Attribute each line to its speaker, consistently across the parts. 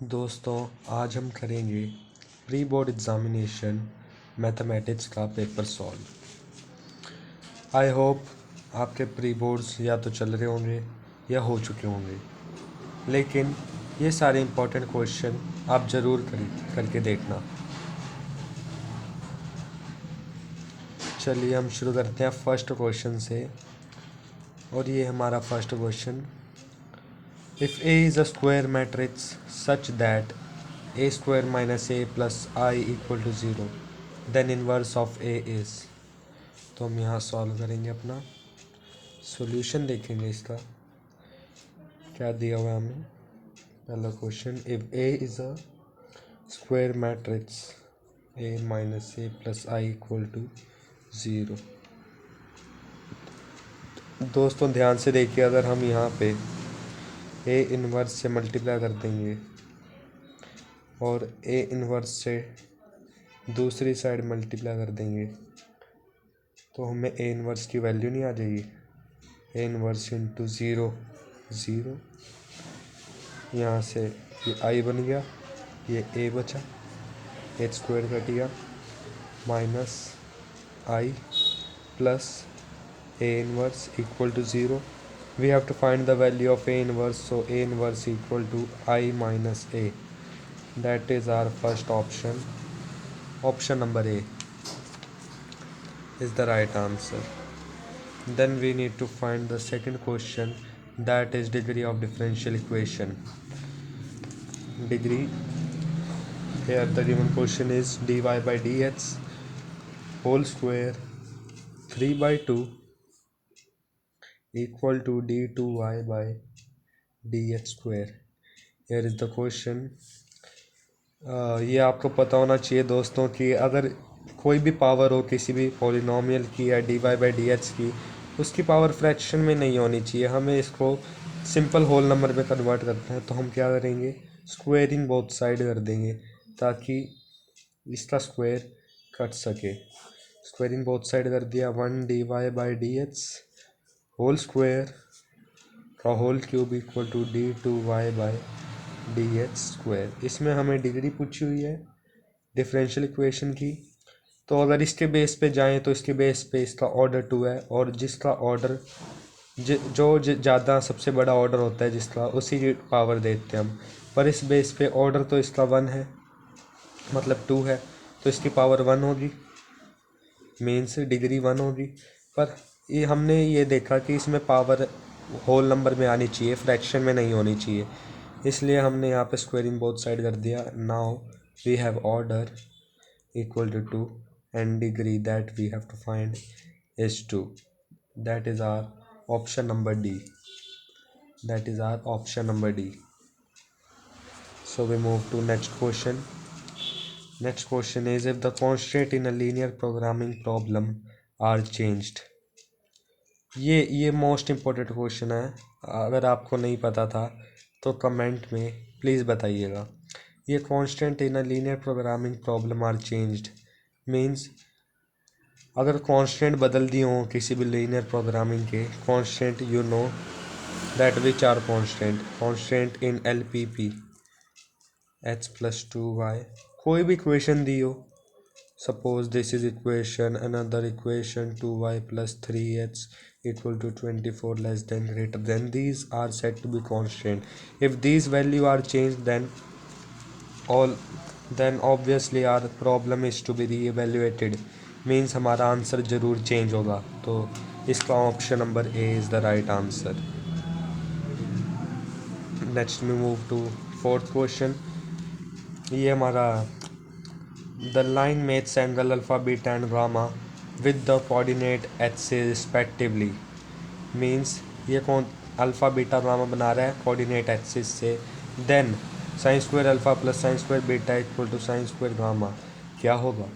Speaker 1: दोस्तों, आज हम करेंगे प्री बोर्ड एग्ज़ामिनेशन मैथमेटिक्स का पेपर सॉल्व। आई होप आपके प्री बोर्ड्स या तो चल रहे होंगे या हो चुके होंगे, लेकिन ये सारे इम्पोर्टेंट क्वेश्चन आप ज़रूर करके देखना। चलिए हम शुरू करते हैं फर्स्ट क्वेश्चन से, और ये हमारा first question. If A is a square matrix such that a square minus a plus I equal to 0, then inverse of A is। तो हम यहाँ सॉल्व करेंगे, अपना सॉल्यूशन देखेंगे। इसका क्या दिया हुआ है हमें। पहला question, if A is a square matrix a minus a plus I equal to 0। दोस्तों ध्यान से देखिए, अगर हम यहाँ पे a इनवर्स से मल्टीप्लाई कर देंगे और a इनवर्स से दूसरी साइड मल्टीप्लाई कर देंगे तो हमें a इनवर्स की वैल्यू नहीं आ जाएगी। a inverse into zero zero, यहाँ से ये i बन गया, ये a बचा, h स्क्वायर कट गया, minus i plus a inverse equal to zero. We have to find the value of a inverse, so a inverse equal to i minus a। That is our first option. Option number A is the right answer. Then we need to find the second question, that is degree of differential equation. Degree, here the given question is dy by dx whole square 3 by 2 equal to d2y by dx square. Here is the question. ये आपको पता होना चाहिए दोस्तों कि अगर कोई भी पावर हो किसी भी पॉलिनोमियल की या d y by d h की, उसकी पावर फ्रैक्शन में नहीं होनी चाहिए। हमें इसको सिंपल होल नंबर में कन्वर्ट करना है, तो हम क्या करेंगे, स्क्वेयरिंग बोथ साइड कर देंगे ताकि इसका स्क्वायर कट सके। स्क्वेयरिंग बोथ साइड कर दिया, 1 d y by d h whole square का whole cube equal to d2y by d h square. इसमें हमें डिग्री पूछी हुई है डिफरेंशियल इक्वेशन की, तो अगर इसके बेस पे जाएं तो इसके बेस पे इसका ऑर्डर 2 है, और जिसका ऑर्डर जो ज़्यादा सबसे बड़ा ऑर्डर होता है जिसका, उसी की पावर देते हैं हम। पर इस बेस पे ऑर्डर तो इसका 1 है, मतलब 2 है, तो इसकी पावर 1 होगी, मीन्स डिग्री 1 होगी। पर ये हमने ये देखा कि इसमें पावर होल नंबर में आनी चाहिए, फ्रैक्शन में नहीं होनी चाहिए, इसलिए हमने यहाँ पे स्क्वेयरिंग बोथ साइड कर दिया। Now we have order equal to 2 and degree that we have to find is 2. That is our option number D. That is our option number D. So we move to next question. Next question is, if the constant in a linear programming problem are changed। ये most important question है, अगर आपको नहीं पता था तो comment में please बताइएगा। ये constant in a linear programming problem are changed means, अगर कांस्टेंट बदल दिए हों किसी भी लीनियर प्रोग्रामिंग के constant, you know that which are constant in LPP h plus 2y, कोई भी इक्वेशन दी हो, suppose this is equation, another equation 2y plus 3h equal to 24 less than greater than, these are said to be constant. If these value are changed, then obviously our problem is to be re-evaluated, means हमारा answer ज़रूर change होगा। तो इसका option number A is the right answer. Next में move to fourth question. ये हमारा, the line makes angle alpha beta and gamma with the coordinate h से respectively, means ये कौन अल्फ़ा बीटा गामा बना रहा है कोऑर्डिनेट एक्सिस से। Then sine square alpha plus sine square beta equal to sine square gamma, क्या होगा,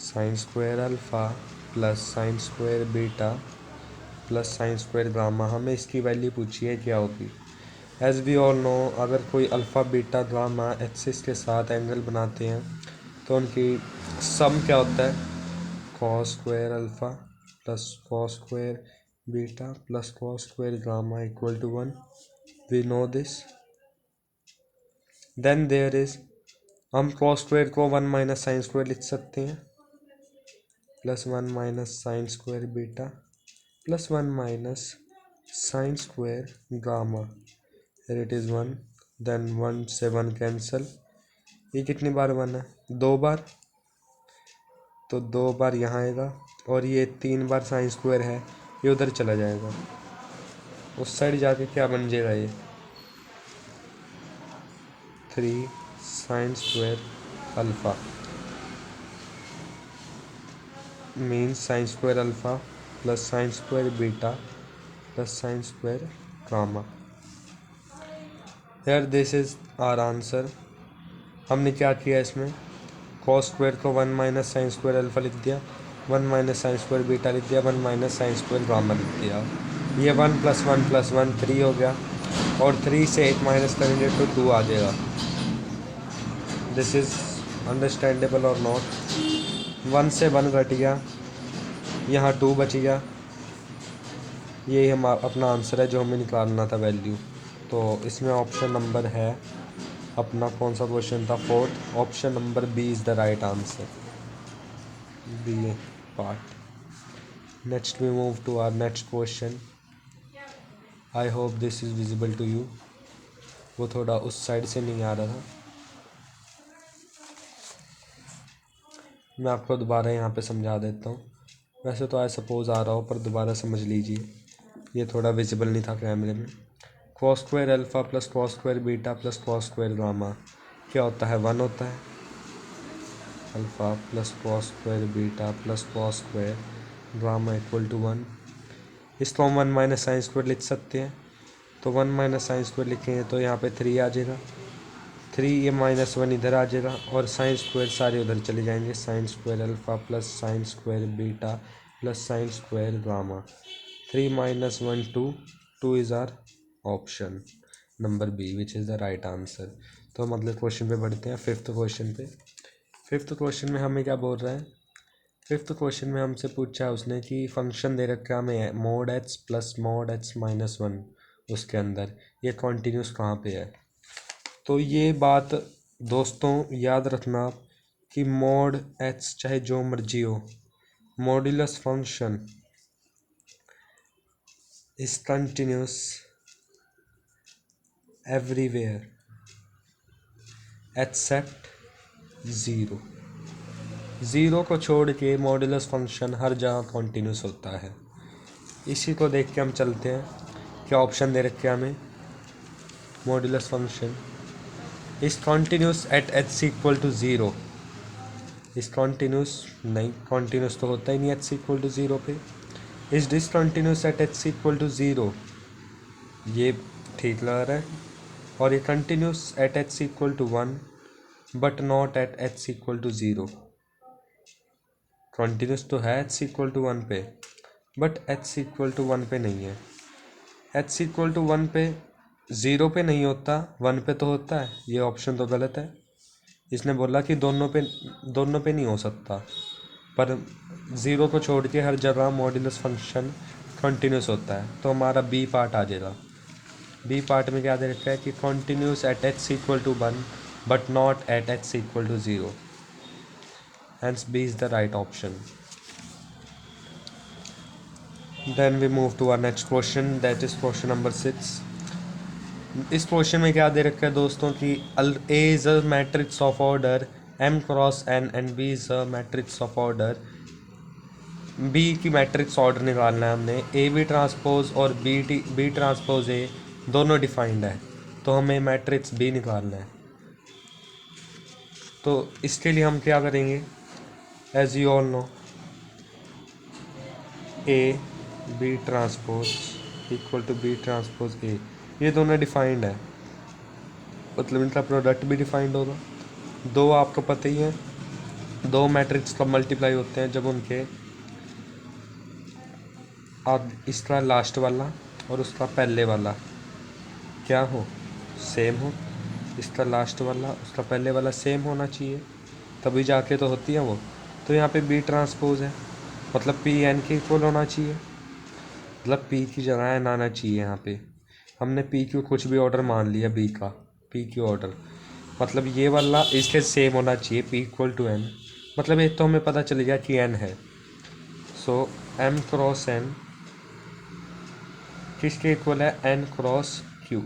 Speaker 1: sine square alpha plus sine square beta plus sine square gamma. हमें इसकी वैल्यू पूछी है क्या होगी। एज वी ऑल नो, अगर कोई अल्फ़ा बीटा गामा एक्सिस के साथ एंगल बनाते हैं तो उनकी सम क्या होता है, cos square alpha plus cos square beta plus cos square gamma equal to 1। We know this. Then there is, हम कॉस स्क्वायर को 1 माइनस साइन स्क्वायर लिख सकते हैं, plus 1 minus sine square beta plus 1 minus sine square gamma, here it is 1, then 1 से 1 cancel, ये कितनी बार 1 है, 2 बार, तो 2 बार यहाँ आएगा, और ये 3 बार साइन स्क्वायर है, ये उधर चला जाएगा, उस साइड जाके क्या बन जाएगा, ये 3 sine square alpha means sine square alpha plus sine square beta plus sine square gamma. Here this is our answer. हमने क्या किया, इसमें कॉस स्क्वायर को 1 माइनस साइन स्क्वायर अल्फ़ा लिख दिया, 1 माइनस साइन स्क्वायर बीटा लिख दिया, 1 माइनस साइन स्क्वायर गामा लिख दिया। ये 1 प्लस 1 प्लस 1 3 हो गया, और 3 से 8 माइनस करेंगे तो 2 आ जाएगा। दिस इज़ अंडरस्टैंडेबल और नॉट। 1 से 1 घट गया, यहाँ 2 बच गया, ये हम अपना आंसर है जो हमें निकालना था वैल्यू। तो इसमें ऑप्शन नंबर है अपना, कौन सा क्वेश्चन था, 4th, option number B is the right answer, B part. Next we move to our next question. I hope this is visible to you. वो थोड़ा उस साइड से नहीं आ रहा था, मैं आपको दोबारा यहाँ पे समझा देता हूँ। वैसे तो आई सपोज आ रहा हो, पर दोबारा समझ लीजिए, ये थोड़ा विजिबल नहीं था कैमरे में। Cos square alpha plus cos square beta plus cos square gamma क्या होता है, 1 होता है। Alpha plus cos square beta plus cos square gamma equal to 1। इसको हम 1 माइनस साइन स्क्वायर लिख सकते हैं, तो 1 माइनस साइन स्क्वायर लिखेंगे तो यहाँ पे 3 आ जाएगा, 3 ये -1 इधर आ जाएगा, और साइन स्क्वायर सारे उधर चले जाएंगे। Sine square alpha plus sine square beta plus sine square gamma, 3 माइनस 1 2, 2 is our option number B which is the right answer. तो मतलब क्वेश्चन पे बढ़ते हैं, 5th क्वेश्चन पे। 5th क्वेश्चन में हमें क्या बोल रहा है, 5th क्वेश्चन में हमसे पूछा है उसने कि फंक्शन दे रखा है हमें mode H plus mode H minus 1, उसके अंदर ये कॉन्टीन्यूस कहाँ पे है। तो ये बात दोस्तों याद रखना कि मोड एच चाहे जो मर्जी हो, modulus function is continuous everywhere except 0। 0 को छोड़ के मॉड्यूलस फंक्शन हर जगह कॉन्टीन्यूस होता है। इसी को देख के हम चलते हैं, क्या ऑप्शन दे रखे हमें, modulus function is continuous at h equal to 0। Is continuous नहीं, कॉन्टीन्यूस तो होता ही नहीं एच इक्वल टू 0 पे। Is discontinuous at h equal to 0, ये ठीक लग रहा है, और ये continuous at h equal to 1 but not at h equal to 0। Continuous तो है एच इक्वल टू 1 पे, बट एच इक्वल टू 1 पे नहीं है। एच इक्वल टू 1 पे 0 पे नहीं होता, 1 पे तो होता है, ये ऑप्शन तो गलत है। इसने बोला कि दोनों पे नहीं हो सकता, पर 0 को छोड़ के हर जगह मॉड्यूलस फंक्शन कंटिन्यूस होता है, तो हमारा बी पार्ट आ जाएगा। बी पार्ट में क्या दे रखा है कि continuous at h equal to 1 but not at h equal to 0, hence B is the right option. Then we move to our next question, that is question number 6। इस question में क्या दे रखा है दोस्तों कि A is a matrix of order m cross n and b is a matrix of order, b की matrix order निकालना है हमने। ए बी ट्रांसपोज और बी ट्रांसपोज ए दोनों डिफाइंड है, तो हमें मैट्रिक्स बी निकालना है। तो इसके लिए हम क्या करेंगे, as you all know A B transpose equal to B transpose A, ये दोनों डिफाइंड है, मतलब इनका प्रोडक्ट भी डिफाइंड होगा। दो आपको पता ही है, दो मैट्रिक्स कब मल्टीप्लाई होते हैं, जब उनके आप इसका लास्ट वाला और उसका पहले वाला क्या हो, सेम हो। इसका लास्ट वाला उसका पहले वाला सेम होना चाहिए, तभी जाके तो होती है वो। तो यहाँ पे बी ट्रांसपोज है, मतलब पी एन के इक्वल होना चाहिए, मतलब पी की जगह एन आना चाहिए। यहाँ पे हमने पी क्यू कुछ भी ऑर्डर मान लिया, बी का पी क्यू ऑर्डर, मतलब ये वाला इसके सेम होना चाहिए, p इक्वल टू n, मतलब ये तो हमें पता चल गया कि n है। सो m क्रॉस n किसके इक्वल है, n क्रॉस q।